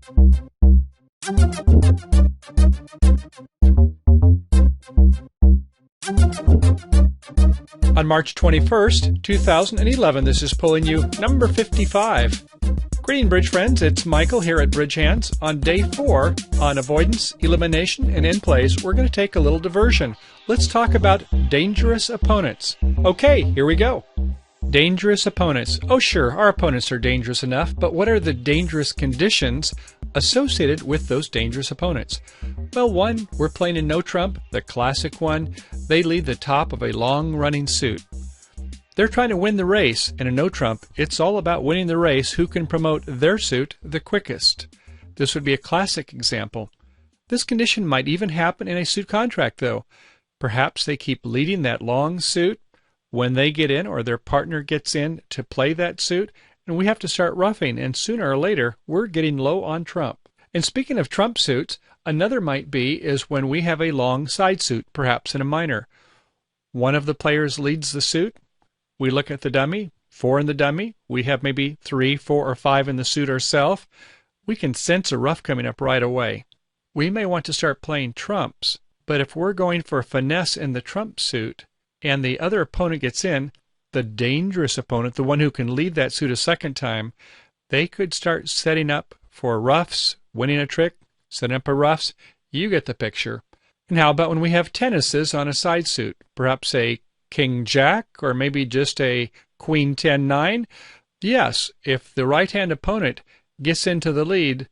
On March 21st, 2011, this is pulling you number 55. Greeting Bridge friends, it's Michael here at Bridge Hands. On day 4 on avoidance, elimination, and in plays, we're going to take a little diversion. Let's talk about dangerous opponents. Okay, here we go. Dangerous opponents. Oh sure, our opponents are dangerous enough, but what are the dangerous conditions associated with those dangerous opponents? Well, one, we're playing in no trump, the classic one. They lead the top of a long-running suit. They're trying to win the race. In a no trump, it's all about winning the race, who can promote their suit the quickest. This would be a classic example. This condition might even happen in a suit contract, though. Perhaps they keep leading that long suit. When they get in or their partner gets in to play that suit, and we have to start roughing, and sooner or later we're getting low on trump. And speaking of trump suits, another might be is when we have a long side suit, perhaps in a minor. One of the players leads the suit. We look at the dummy, 4 in the dummy. We have maybe 3, 4, or 5 in the suit ourselves. We can sense a rough coming up right away. We may want to start playing trumps, but if we're going for finesse in the trump suit, and the other opponent gets in, the dangerous opponent, the one who can lead that suit a second time, they could start setting up for roughs, winning a trick, setting up a roughs. You get the picture. And how about when we have tennises on a side suit? Perhaps a king-jack, or maybe just a queen-10-9? Yes, if the right-hand opponent gets into the lead,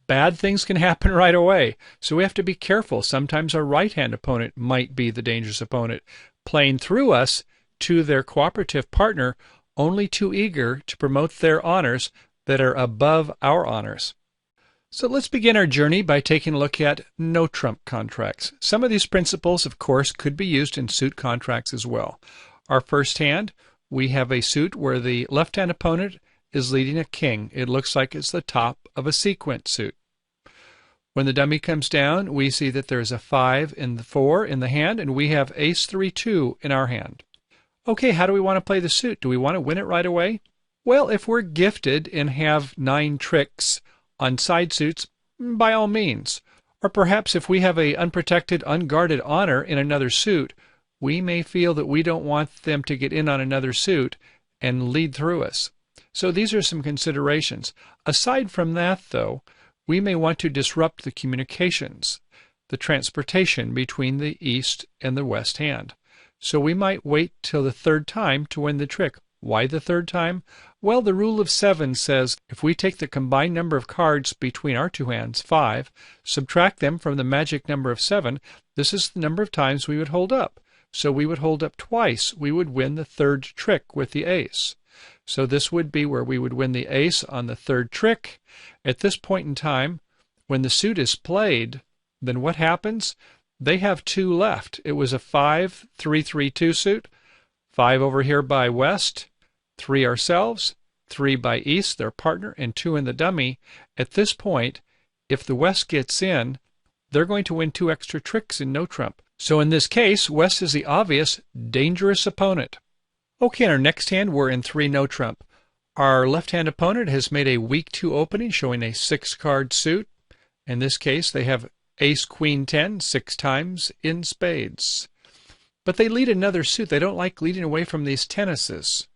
bad things can happen right away. So we have to be careful. Sometimes our right-hand opponent might be the dangerous opponent, playing through us to their cooperative partner, only too eager to promote their honors that are above our honors. So let's begin our journey by taking a look at no-trump contracts. Some of these principles, of course, could be used in suit contracts as well. Our first hand, we have a suit where the left-hand opponent is leading a king. It looks like it's the top of a sequence suit. When the dummy comes down, we see that there's a 5 and the 4 in the hand, and we have ace 3-2 in our hand. Okay, how do we want to play the suit? Do we want to win it right away? Well, if we're gifted and have 9 tricks on side suits, by all means. Or perhaps if we have a unprotected, unguarded honor in another suit, we may feel that we don't want them to get in on another suit and lead through us. So these are some considerations. Aside from that, though, we may want to disrupt the communications, the transportation between the east and the west hand. So we might wait till the third time to win the trick. Why the third time? Well, the rule of 7 says if we take the combined number of cards between our two hands, 5, subtract them from the magic number of 7, this is the number of times we would hold up. So we would hold up twice. We would win the third trick with the ace. So this would be where we would win the ace on the third trick. At this point in time, when the suit is played, then what happens? They have 2 left. It was a 5-3-3-2 suit. 5 over here by west, 3 ourselves, 3 by east, their partner, and 2 in the dummy. At this point, if the west gets in, they're going to win 2 extra tricks in no trump. So in this case, west is the obvious dangerous opponent. Okay, in our next hand, we're in 3 no trump. Our left-hand opponent has made a weak 2 opening, showing a 6-card suit. In this case, they have ace, queen, 10, 6 times in spades. But they lead another suit. They don't like leading away from these tennises.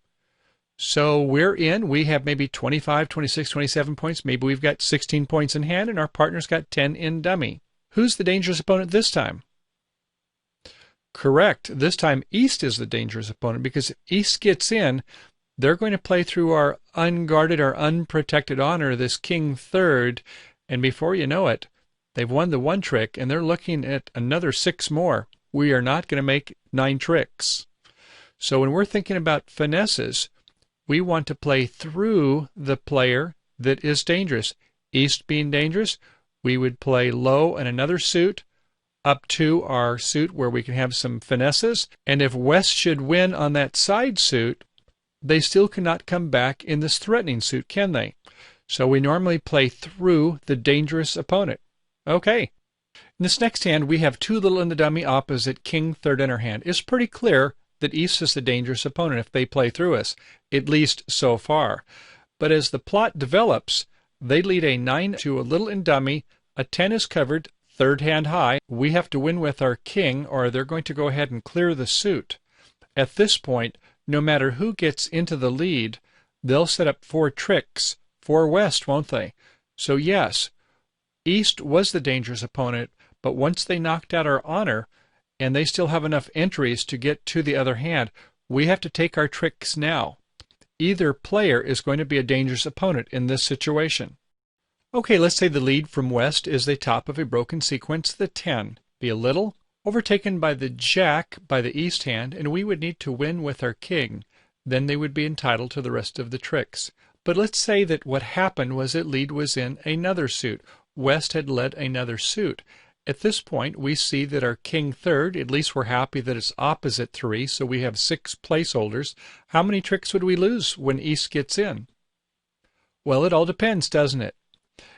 So we're in. We have maybe 25, 26, 27 points. Maybe we've got 16 points in hand, and our partner's got 10 in dummy. Who's the dangerous opponent this time? Correct. This time east is the dangerous opponent, because if east gets in, they're going to play through our unguarded or unprotected honor, this king third, and before you know it, they've won the 1 trick, and they're looking at another 6 more. We are not going to make 9 tricks. So when we're thinking about finesses, we want to play through the player that is dangerous. East being dangerous, we would play low in another suit, up to our suit where we can have some finesses. And if west should win on that side suit, they still cannot come back in this threatening suit, can they? So we normally play through the dangerous opponent. Okay. In this next hand, we have 2 little in the dummy opposite king third in our hand. It's pretty clear that east is the dangerous opponent if they play through us, at least so far. But as the plot develops, They lead a 9 to a little in dummy, a 10 is covered, third hand high. We have to win with our king, or they're going to go ahead and clear the suit. At this point, no matter who gets into the lead, they'll set up 4 tricks for West, won't they? So yes, East was the dangerous opponent, but once they knocked out our honor, and they still have enough entries to get to the other hand, we have to take our tricks now. Either player is going to be a dangerous opponent in this situation. Okay, let's say the lead from West is the top of a broken sequence, the 10. Be a little, overtaken by the Jack by the East hand, and we would need to win with our king. Then they would be entitled to the rest of the tricks. But let's say that what happened was that lead was in another suit. West had led another suit. At this point, we see that our king third, at least we're happy that it's opposite 3, so we have 6 placeholders. How many tricks would we lose when East gets in? Well, it all depends, doesn't it?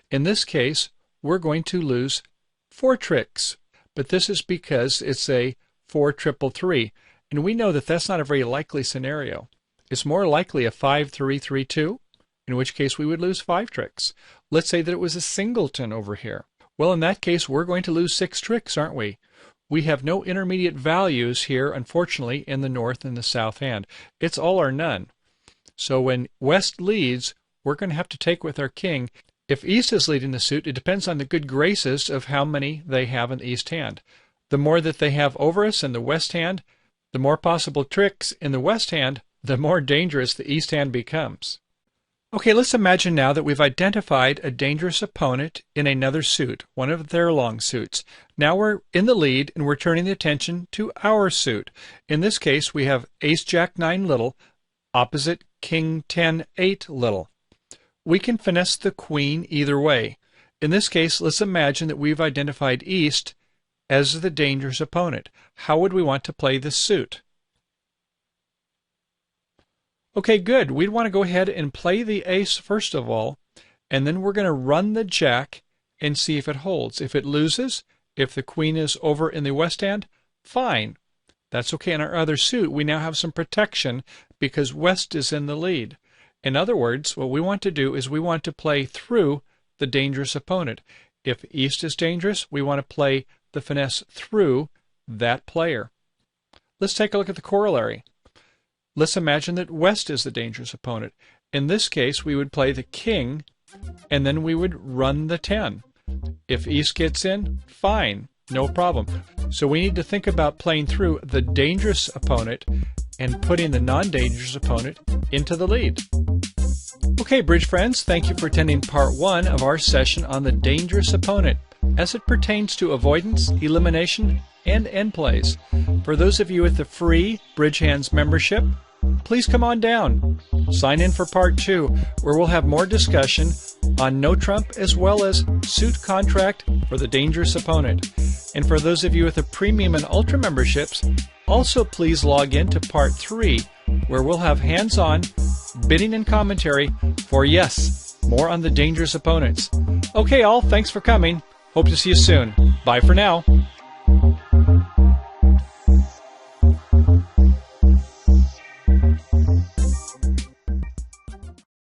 In this case, we're going to lose 4 tricks, but this is because it's a 4-3-3, and we know that that's not a very likely scenario. It's more likely a 5-3-3-2, in which case we would lose 5 tricks. Let's say that it was a singleton over here. Well, in that case, we're going to lose 6 tricks, aren't we? We have no intermediate values here, unfortunately, in the north and the south hand. It's all or none. So when West leads, we're going to have to take with our king. If East is leading the suit, it depends on the good graces of how many they have in the East hand. The more that they have over us in the West hand, the more possible tricks in the West hand, the more dangerous the East hand becomes. Okay, let's imagine now that we've identified a dangerous opponent in another suit, one of their long suits. Now we're in the lead and we're turning the attention to our suit. In this case, we have Ace-Jack-9 little, opposite King-10-8 little. We can finesse the queen either way. In this case, let's imagine that we've identified East as the dangerous opponent. How would we want to play this suit? Okay, good. We'd want to go ahead and play the ace first of all, and then we're going to run the jack and see if it holds. If it loses, if the queen is over in the West hand, fine. That's okay. In our other suit, we now have some protection because West is in the lead. In other words, what we want to do is we want to play through the dangerous opponent. If East is dangerous, we want to play the finesse through that player. Let's take a look at the corollary. Let's imagine that West is the dangerous opponent. In this case, we would play the king, and then we would run the 10. If East gets in, fine, no problem. So we need to think about playing through the dangerous opponent and putting the non-dangerous opponent into the lead. Okay, bridge friends, thank you for attending part 1 of our session on the dangerous opponent as it pertains to avoidance, elimination, and end plays. For those of you with the free Bridge Hands membership, please come on down. Sign in for part 2, where we'll have more discussion on no trump as well as suit contract for the dangerous opponent. And for those of you with the premium and ultra memberships, also please log in to part 3, where we'll have hands-on bidding and commentary for, yes, more on the dangerous opponents. Okay, all, thanks for coming. Hope to see you soon. Bye for now.